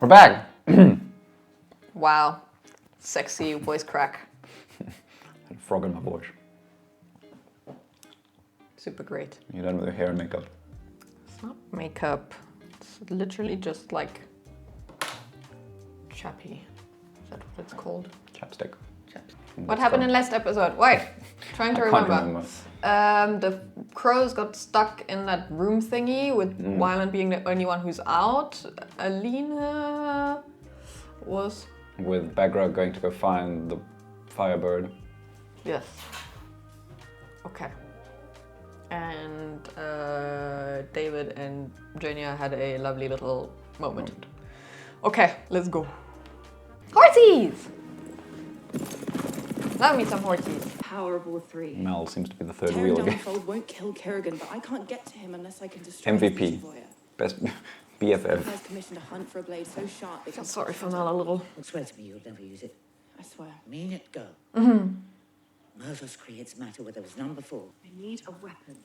We're back! Wow. Sexy voice crack. I had a frog in my voice. Super great. You done with your hair and makeup? It's not makeup. It's literally just like chappy. Is that what it's called? Chapstick. What happened in last episode? Wait, trying to remember. The crows got stuck in that room thingy with Wyland being the only one who's out. Alina was... With Bagra going to go find the Firebird. Yes. Okay. And David and Jania had a lovely little moment. Okay, let's go. Horsies! Love me some horsies. Powerball 3. Mel seems to be the third wheel again. Fold won't kill Kerrigan, but I can't get to him unless I can destroy MVP. Best BFF. Has commissioned a hunt for a blade so sharp. I feel sorry for Mel a little. Swear to me you'll never use it. I swear. Mean it, go. Murdos creates matter where there was none before. I need a weapon.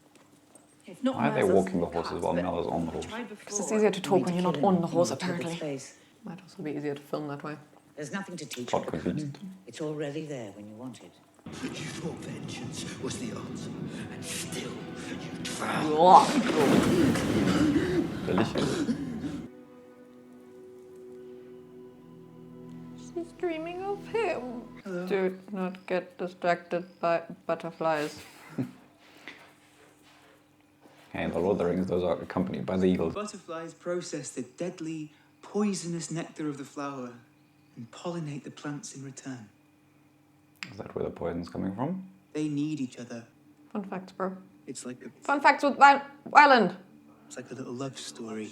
If not, Why are they walking the horses while Mel is on the horse? Because it's easier to talk when you're not on the horse, apparently. Space. Might also be easier to film that way. There's nothing to teach. Plot convenient. It's already there when you want it. But you thought vengeance was the answer, and still you drown. Delicious. She's dreaming of him. Do not get distracted by butterflies. Hey, in the Lord of the Rings, those are accompanied by the eagles. Butterflies process the deadly, poisonous nectar of the flower and pollinate the plants in return. Is that where the poison's coming from? They need each other. Fun facts, bro. It's like a, Fun facts with Wyland. it's like a little love story.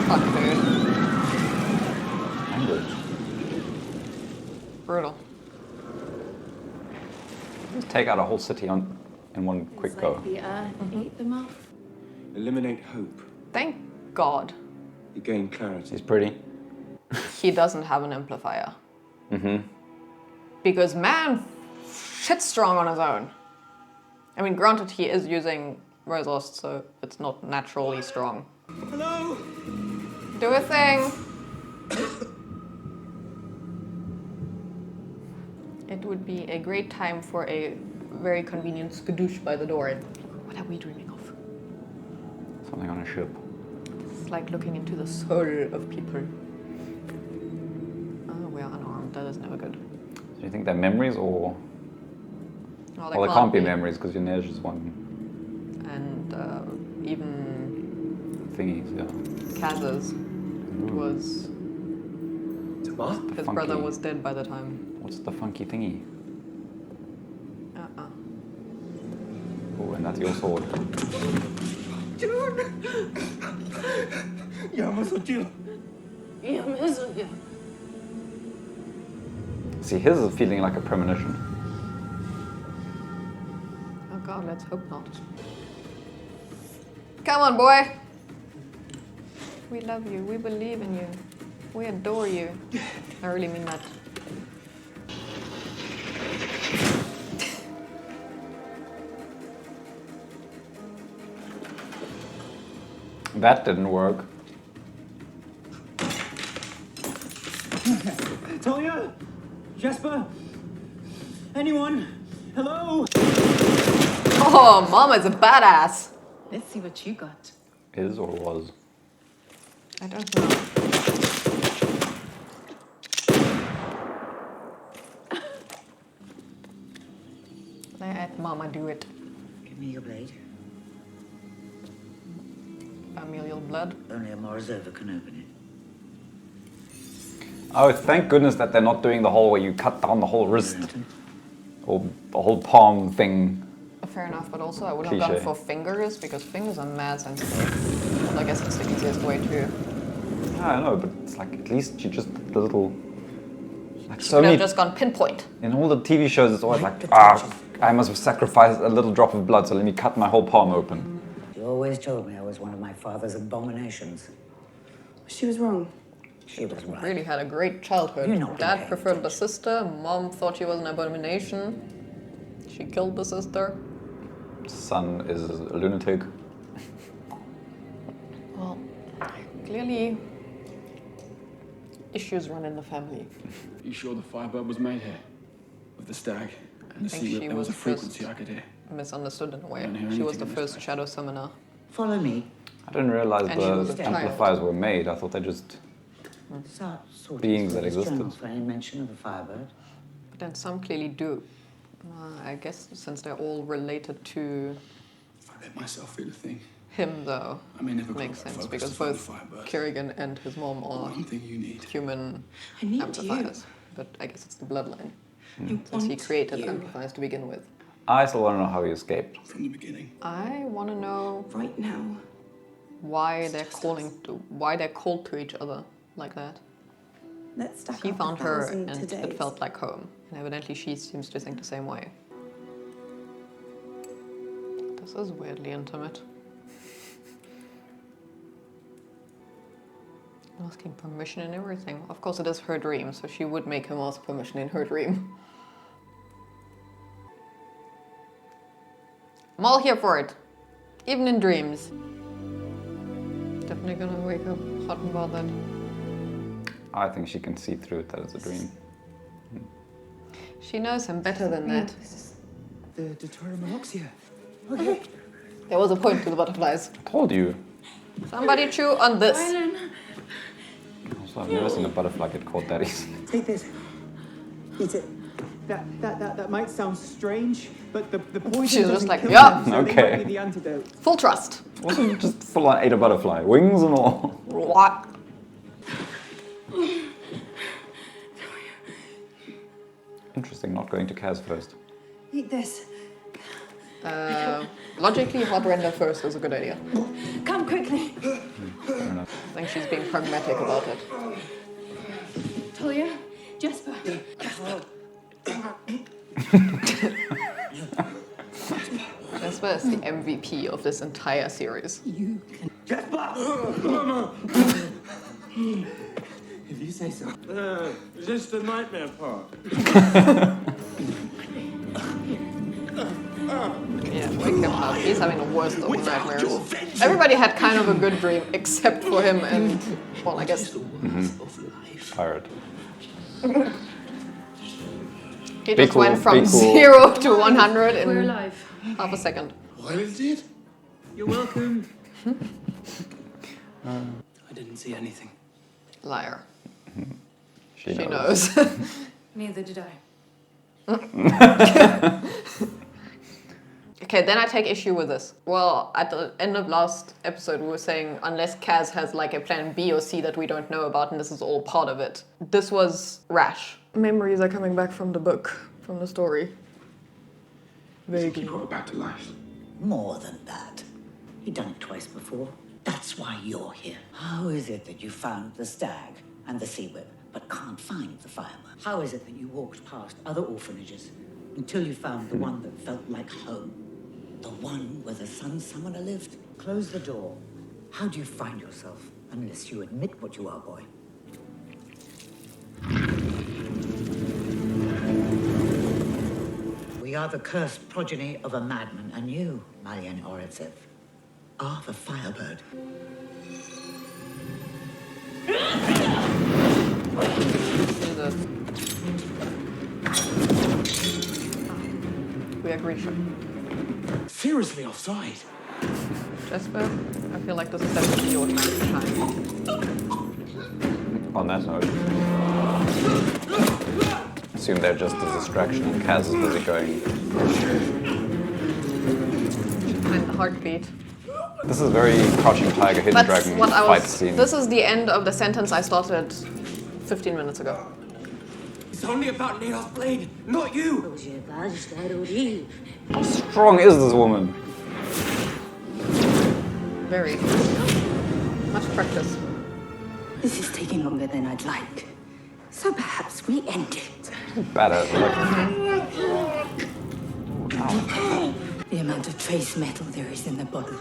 Fuck, dude. Angry. Brutal. Just take out a whole city in one quick go. The earth ate them up. Eliminate hope. Thank God You gain clarity. He's pretty. he doesn't have an amplifier. Because man, shit's strong on his own. I mean, granted, he is using Rosost, so it's not naturally strong. Hello? Do a thing. It would be a great time for a very convenient skadoosh by the door. What are we dreaming of? Something on a ship. It's like looking into the soul of people. Oh, we are unarmed. That is never good. Do you think they're memories or... Oh, Well, they can't be memories because your Neige is one And even thingy, yeah. Kaz's. It was... Tama? His funky- brother was dead by the time. What's the funky thingy? Uh-uh. Oh, and that's your sword. See, his is feeling like a premonition. Oh God, let's hope not. Come on, boy. We love you. We believe in you. We adore you. I really mean that. That didn't work. Talia? Jesper? Anyone? Hello? Oh, Mama's a badass. Let's see what you got. Is or was. I don't know. Let Mama do it. Give me your blade. Familial blood. Only a Morozova can open it. Oh, thank goodness that they're not doing the whole where you cut down the whole wrist. Or the whole palm thing. Fair enough, but also I would have gone Cliché. for fingers because fingers are mad sensitive. And I guess it's the easiest way to. I know, but it's like at least you just the little. Like You so could many. have just gone pinpoint. In all the TV shows, it's always like, I must sacrifice a little drop of blood, so let me cut my whole palm open. You always told me I was one of my father's abominations. She was wrong. She was right. Really had a great childhood. You're not Dad paying preferred the attention. sister. Mom thought she was an abomination. She She killed the sister. Son is a lunatic. Well, clearly issues run in the family. You sure the Firebird was made here? With the stag and the think sea she whip, there was a was frequency first- I could hear. Misunderstood in a way. I don't hear She was the anything in this first place. shadow summoner. Follow me. I didn't realize And she was a the child. amplifiers were made. I thought they just... Sort Beings that his existed. journals for any mention of the Firebird. But then some clearly do. I guess since they're all related to If I let myself feel a thing, him, though, I may never makes go back sense focused because to find both the Firebird. Kerrigan and his mom are One thing you need. human I need amplifiers. But I guess it's the bloodline. you. I Since he want created you. amplifiers to begin with. I still want to know how he escaped. From the beginning. I want to know Right now. why they're called to each other like that. Let's stack He up found her 1,000 and todays. it felt like home. And evidently she seems to think the same way. This is weirdly intimate. Asking permission and everything. Of course it is her dream, so she would make him ask permission in her dream. I'm all here for it. Even in dreams. Definitely gonna wake up hot about that. I think she can see through it that it's a dream. She knows him better than that. The deuteromonoxia. Okay. There was a point to the butterflies. Told you. Somebody chew on this. Also, I've never seen a butterfly get caught that easily. Take this. Eat it. That might sound strange, but the poison She's just doesn't like, kill yeah. them, so they Okay. might be the antidote. Full trust. Wasn't just full on ate a butterfly, wings and all. What? Interesting, not going to Kaz first. Eat this. Logically, hot render first is a good idea. Come quickly. Fair enough. I think she's being pragmatic about it. Talia, Jesper. Jesper is the MVP of this entire series. You can. If you say so. Is this the nightmare part? Yeah, wake him up. He's having the worst of nightmares. Everybody had kind of a good dream, except for him and, well, I guess Pirate. he Be just cool, went from be cool. 0 to 100 We're in alive. half a second. Well, it did. You're welcome. I didn't see anything. Liar. She She knows. knows. Neither did I. Okay, then I take issue with this. Well, at the end of last episode, we were saying unless Kaz has like a plan B or C that we don't know about, and this is all part of it. This was rash. Memories are coming back from the book, from the story. You brought her back to life. More than that. You've done it twice before. That's why you're here. How is it that you found the stag and the sea whip, but can't find the fireman? How is it that you walked past other orphanages until you found the one that felt like home? The one where the Sun Summoner lived? Close the door. How do you find yourself unless you admit what you are, boy? We are the cursed progeny of a madman, and you, Marian Oretsev, are the Firebird. Jesus. We agree, sure. Seriously offside. Jesper, I feel like this is definitely your time to shine. On that note, assume they're just a distraction and Kaz is busy going. Find the heartbeat. This is very Crouching Tiger, Hidden That's Dragon what I fight was. scene. This is the end of the sentence I started 15 minutes ago. It's only about Neil's blade, not you. How strong is this woman? Very. Much practice. This is taking longer than I'd like. So perhaps we end it. Badass. The amount of trace metal there is in the body.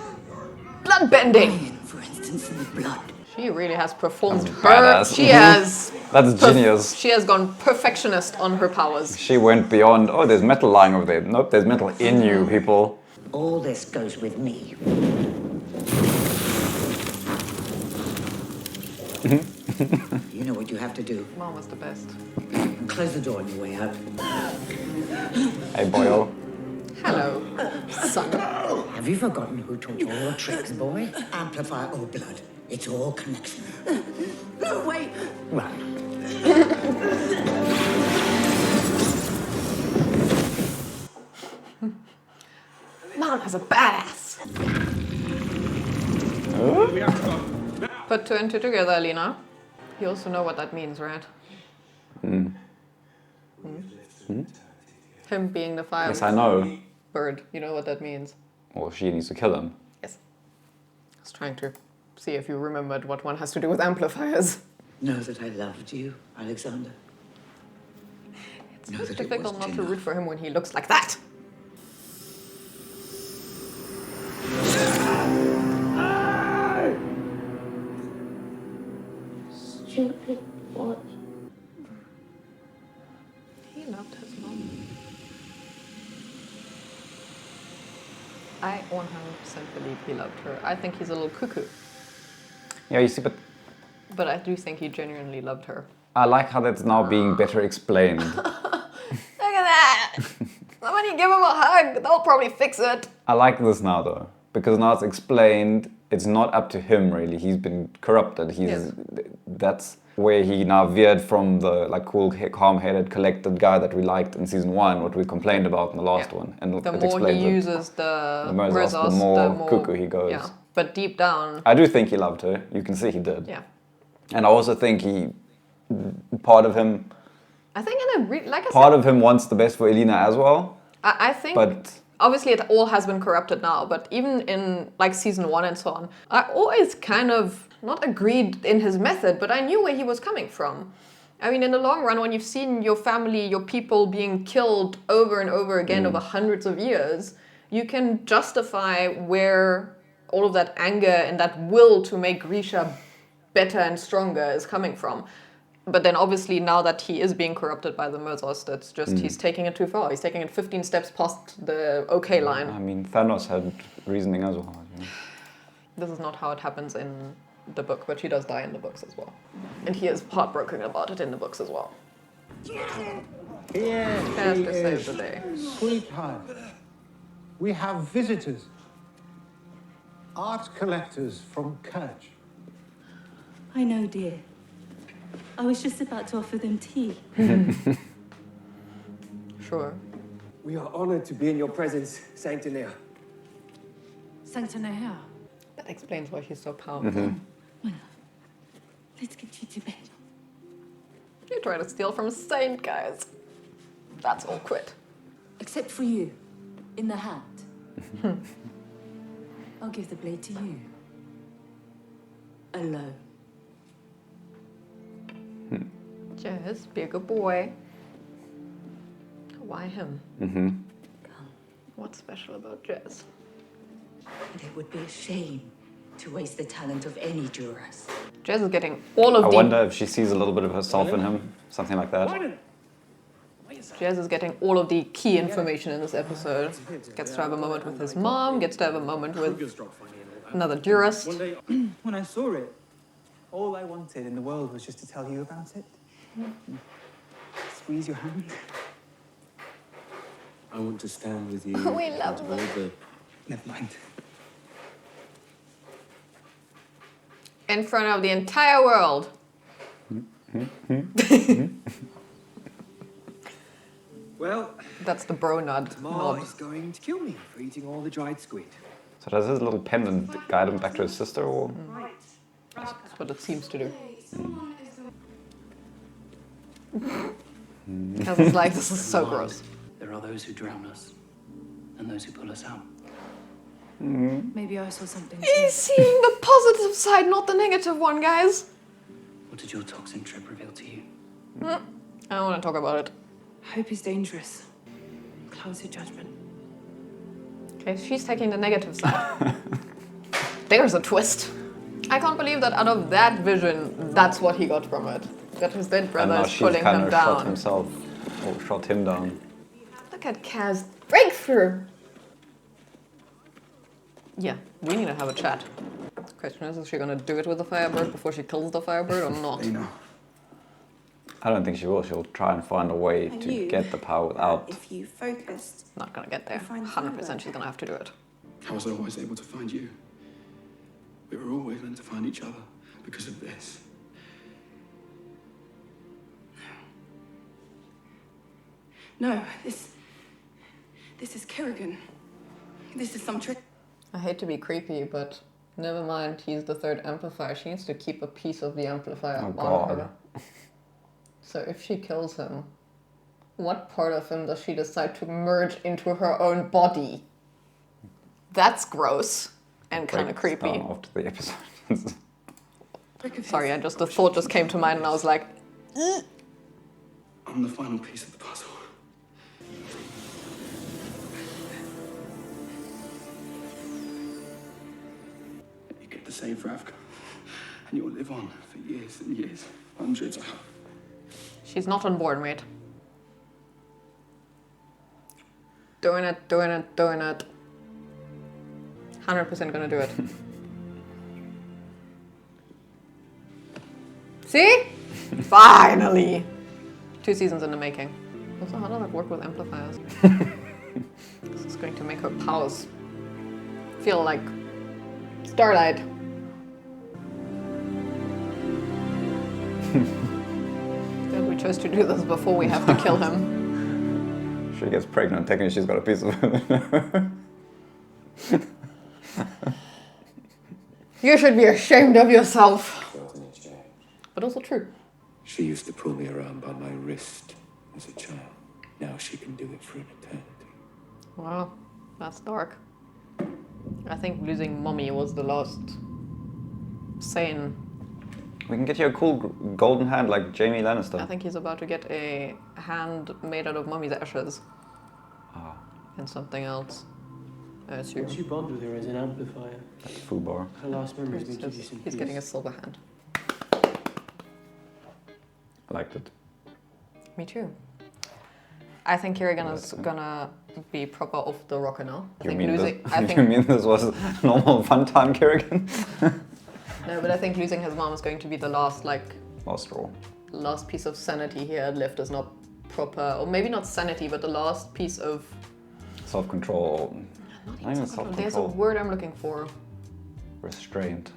Blood bending! Iron, for instance, in the blood. She really has performed That's her. badass. She has. That's genius. She has gone perfectionist on her powers. She went beyond, oh, there's metal lying over there. Nope, there's metal in you, people. All this goes with me. You know what you have to do. Mom was the best. Close the door on your way out. Hey, boyo. Hello, son. Have you forgotten who taught you all your tricks, boy? Amplifier or blood. It's all connection. No, wait. Right. Mom is a badass. Put two and two together, Alina. You also know what that means, right? Him being the Firebird. Yes, I know. You know what that means? Well, she needs to kill him. Yes. I was trying to see if you remembered what one has to do with amplifiers. Know that I loved you, Alexander. It's so difficult not to root for him when he looks like that. Stupid boy. He loved his mom. I 100% believe he loved her. I think he's a little cuckoo, Yeah, you see, but but I do think he genuinely loved her. I like how that's now being better explained. Look at that! Somebody give him a hug. They'll probably fix it. I like this now, though, because now it's explained. It's not up to him, really. He's been corrupted. Yes. That's where he now veered from the like cool, calm-headed, collected guy that we liked in season 1, what we complained about in the last one. And The it more he explains it. uses the Merzos, Merzos, the more cuckoo he goes. Yeah, but deep down, I do think he loved her. You can see he did. yeah. And I also think part of him Like I part said, of him wants the best for Elena as well. I think But obviously it all has been corrupted now, but even in like season 1 and so on, I always kind of not agreed in his method, but I knew where he was coming from. I mean, in the long run, when you've seen your family, your people being killed over and over again over hundreds of years, you can justify where all of that anger and that will to make Grisha better and stronger is coming from. But then obviously now that he is being corrupted by the Merzos, that's just, he's taking it too far. He's taking it 15 steps past the okay line. I mean, Thanos had reasoning as well. You know? This is not how it happens in the book, but she does die in the books as well. And he is heartbroken about it in the books as well. Here Has she to save is, the day. sweetheart. We have visitors. Art collectors from Kerch. I know, dear. I was just about to offer them tea. Sure. We are honored to be in your presence, Sanctinea. Sanctinea. That explains why she's so powerful. Let's get you to bed. You're trying to steal from a saint, guys. That's awkward. Except for you, in the hat. I'll give the blade to you. Alone. Jez, be a good boy. Why him? What's special about Jez? And it would be a shame to waste the talent of any Duras. Jez is getting all of I the... wonder if she sees a little bit of herself in him, something like that. Jez is getting all of the key information in this episode. Gets to have a moment with his mom, gets to have a moment with another Duras. When I saw it, all I wanted in the world was just to tell you about it. Squeeze your hand. I want to stand with you. We love and all the Never mind. In front of the entire world. Well, That's the bro nod. Ma is going to kill me for eating all the dried squid. So does his little pendant guide him back to his sister, or? That's what it seems to do. I was like, this is so gross. There are those who drown us, and those who pull us out. Maybe I saw something. He's seeing the positive side, not the negative one, guys. What did your toxin trip reveal to you? I don't want to talk about it. Hope is dangerous. Clouds your judgment. Okay, she's taking the negative side. There's a twist. I can't believe that out of that vision, that's what he got from it. That his dead And brother now is she's pulling kind him of shot down. himself, or shot him down. Look at Kaz breakthrough. Yeah, we need to have a chat. Question is she gonna do it with the Firebird before she kills the Firebird or not? I don't think she will. She'll try and find a way to get the power without. If you focused, not gonna get there. 100% she's gonna have to do it. I was always able to find you. We were always meant to find each other because of this. No, this is Kerrigan. This is some trick. I hate to be creepy, but never mind, he's the third amplifier. She needs to keep a piece of the amplifier on her. So if she kills him, what part of him does she decide to merge into her own body? That's gross and kind of creepy. After the episode. Sorry, the thought just came to mind and I was like, I'm the final piece of the puzzle. You get to save Ravka, and you'll live on for years and years, hundreds. She's not on board, mate. Doing it. 100% gonna do it. See? Finally! 2 seasons in the making. Also, how does that work with amplifiers? This is going to make her powers feel like starlight. Good, we chose to do this before we have to kill him. She gets pregnant, technically she's got a piece of it. You should be ashamed of yourself. But also true. She used to pull me around by my wrist as a child. Now she can do it for an eternity. Wow, that's dark. I think losing Mommy was the last sane. We can get you a cool golden hand like Jaime Lannister. I think he's about to get a hand made out of Mommy's ashes. Ah. And something else. I assume. Once you bond with her as an amplifier, Fubar. her last memory is introduced in He's getting a silver hand. I liked it. Me too. I think Kerrigan is gonna be proper off the rocker now. You mean this was normal fun time, Kerrigan? No, but I think losing his mom is going to be the last, last straw. Last piece of sanity he had left is not proper, or maybe not sanity, but the last piece of self-control. Not even self-control. There's a word I'm looking for. Restraint.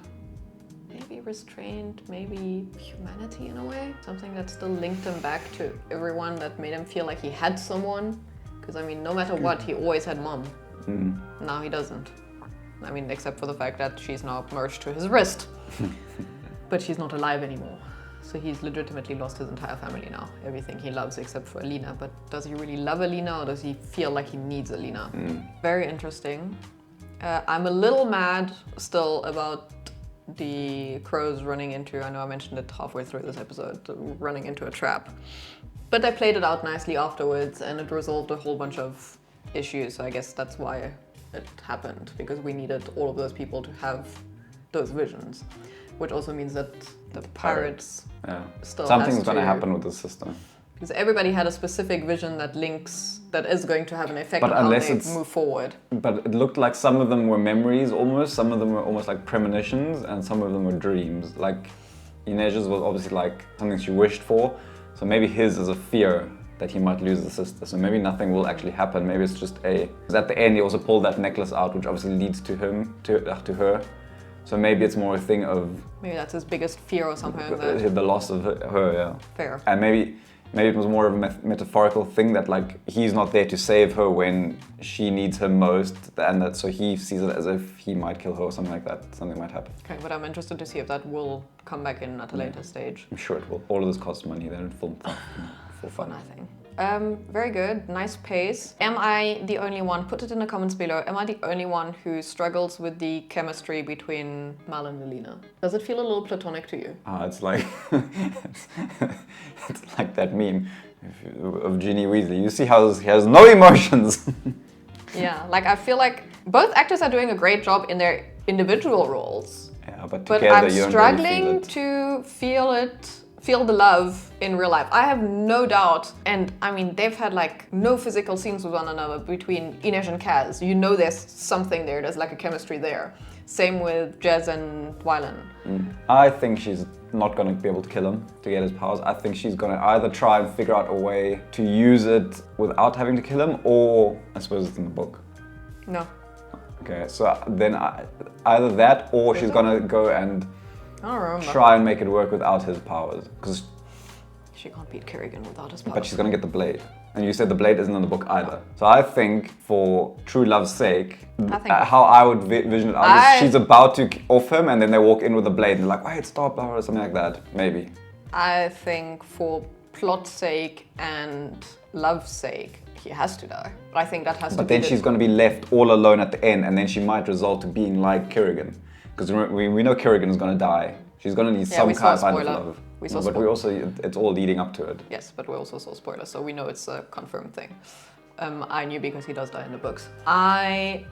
Maybe restraint, maybe humanity in a way. Something that still linked him back to everyone, that made him feel like he had someone. Because I mean, no matter what, he always had mom. Now he doesn't. I mean, except for the fact that she's now merged to his wrist. But she's not alive anymore. So he's legitimately lost his entire family now. Everything he loves except for Alina. But does he really love Alina, or does he feel like he needs Alina? Very interesting. I'm a little mad still about the crows running into, I know I mentioned it halfway through this episode, running into a trap. But they played it out nicely afterwards and it resolved a whole bunch of issues. So I guess that's why it happened, because we needed all of those people to have those visions. Which also means that the pirates still something's going to happen with the system. Because everybody had a specific vision that is going to have an effect on how they move forward. But it looked like some of them were memories almost, some of them were almost like premonitions, and some of them were dreams. Like Inej's was obviously like something she wished for, so maybe his is a fear that he might lose the sister, so maybe nothing will actually happen, maybe it's just because at the end he also pulled that necklace out, which obviously leads to him, to her. So maybe it's more a thing of... Maybe that's his biggest fear or something like that. The loss of her, yeah. Fair. And maybe it was more of a metaphorical thing that like he's not there to save her when she needs him most, and that so he sees it as if he might kill her or something like that. Something might happen. Okay, but I'm interested to see if that will come back in at a later stage. I'm sure it will. All of this costs money. They don't film for fun. Nothing. Very good, nice pace. Am I the only one, put it in the comments below, am I the only one who struggles with the chemistry between Mal and Alina? Does it feel a little platonic to you? It's like, it's like that meme of Ginny Weasley. You see how he has no emotions. Yeah, like I feel like both actors are doing a great job in their individual roles. Yeah. But But together I'm you don't struggling really feel it. to feel the love in real life. I have no doubt, and I mean, they've had like no physical scenes with one another between Inej and Kaz. You know there's something there, there's like a chemistry there. Same with Jez and Wylan. I think she's not going to be able to kill him to get his powers. I think she's going to either try and figure out a way to use it without having to kill him, or I suppose it's in the book. No. Okay, so then either that, or she's going to go and I don't remember. try and make it work without his powers. Because she can't beat Kerrigan without his powers. but she's going to get the blade. And you said the blade isn't in the book either. So I think for true love's sake, how I would vision it out is she's about to off him and then they walk in with a blade and they're like, wait, stop, or something like that, maybe. I think for plot's sake and love's sake, he has to die. I think that has to be. But then she's going to be left all alone at the end and then she might result to being like Kerrigan. Because we know Kerrigan is going to die. She's going to need some kind of love. But we also, it's all leading up to it. Yes, but we also saw spoilers, so we know it's a confirmed thing. I knew because he does die in the books.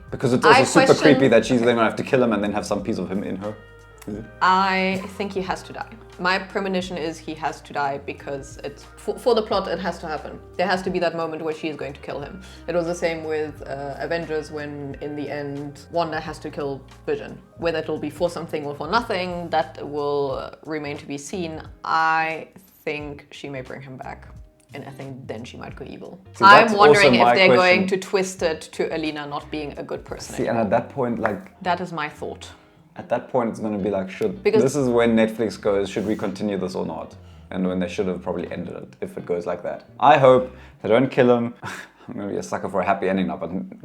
Because it's also super creepy that she's then going to have to kill him and then have some piece of him in her. I think he has to die. My premonition is he has to die because it's for the plot it has to happen. There has to be that moment where she is going to kill him. It was the same with Avengers when in the end Wanda has to kill Vision. Whether it will be for something or for nothing, that will remain to be seen. I think she may bring him back. And I think then she might go evil. See, I'm wondering if they're question. going to twist it to Alina not being a good person. See, and at that point, like... That is my thought. At that point, it's going to be like, this is when Netflix goes, should we continue this or not? And when they should have probably ended it, if it goes like that. I hope they don't kill him. I'm going to be a sucker for a happy ending now,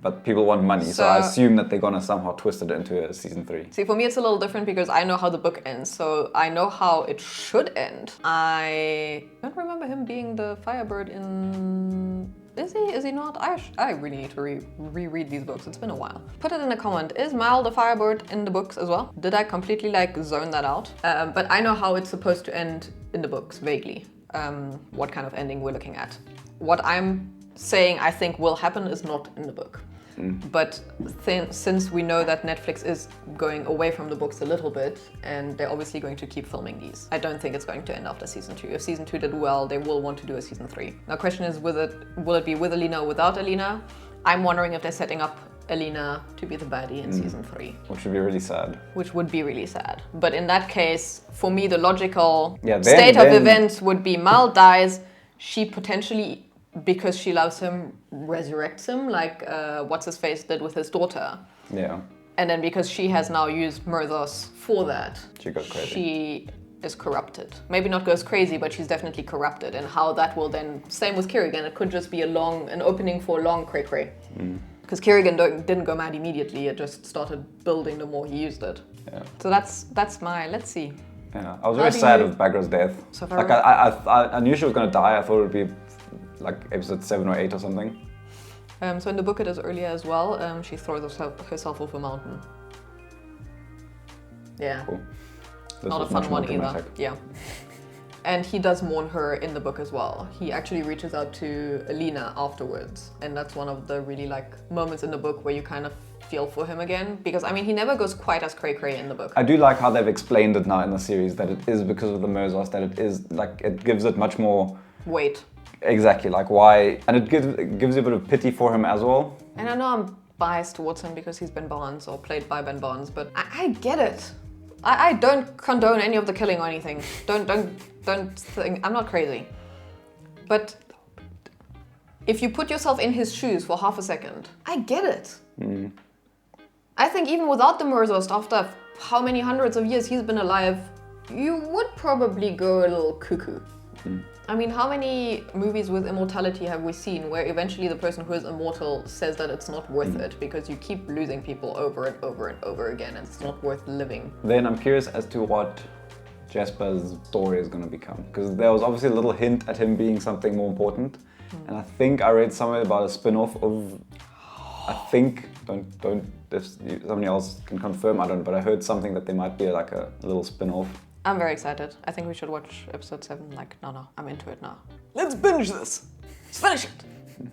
but people want money, so I assume that they're going to somehow twist it into a season 3. See, for me it's a little different because I know how the book ends, so I know how it should end. I don't remember him being the Firebird in... Is he? Is he not? I really need to reread these books. It's been a while. Put it in a comment. Is Mal the Firebird in the books as well? Did I completely like zone that out? But I know how it's supposed to end in the books, vaguely. What kind of ending we're looking at. What I'm saying I think will happen is not in the book. But since we know that Netflix is going away from the books a little bit, and they're obviously going to keep filming these, I don't think it's going to end after season 2. If season 2 did well, they will want to do a season 3. Now, question is, will it be with Alina or without Alina? I'm wondering if they're setting up Alina to be the baddie in season 3. Which would be really sad. Which would be really sad. But in that case, for me, the logical state of events would be Mal dies, she potentially, because she loves him, resurrects him, like what's-his-face did with his daughter. Yeah. And then because she has now used Murthos for that, she goes crazy. She is corrupted. Maybe not goes crazy, but she's definitely corrupted. And how that will then, same with Kerrigan, it could just be an opening for a long cray-cray. Because Kerrigan didn't go mad immediately, it just started building the more he used it. Yeah. So that's my, let's see. Yeah, I was very sad of Bagra's death. So like I knew she was gonna die. I thought it would be like episode 7 or 8 or something. So in the book it is earlier as well. She throws herself off a mountain. Yeah. Cool. Not a fun one either. Yeah. And he does mourn her in the book as well. He actually reaches out to Alina afterwards. And that's one of the really like moments in the book where you kind of feel for him again. Because I mean, he never goes quite as cray-cray in the book. I do like how they've explained it now in the series, that it is because of the Murthos, that it is like, it gives it much more weight. Exactly, like why, and it gives you a bit of pity for him as well. And I know I'm biased towards him because he's Ben Barnes or played by Ben Barnes, but I get it. I don't condone any of the killing or anything. Don't think, I'm not crazy. But if you put yourself in his shoes for half a second, I get it. I think even without the Murthos, after how many hundreds of years he's been alive, you would probably go a little cuckoo. I mean, how many movies with immortality have we seen where eventually the person who is immortal says that it's not worth it because you keep losing people over and over and over again and it's not worth living? Then I'm curious as to what Jasper's story is going to become, because there was obviously a little hint at him being something more important, and I think I read somewhere about a spin-off of, I think, don't if somebody else can confirm, I don't, but I heard something that there might be like a little spin-off. I'm very excited. I think we should watch episode 7. Like, no, I'm into it now. Let's binge this. Let's finish it.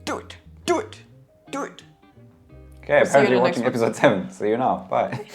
Do it. Do it. Do it. Okay, apparently you're watching episode 7. See you now. Bye.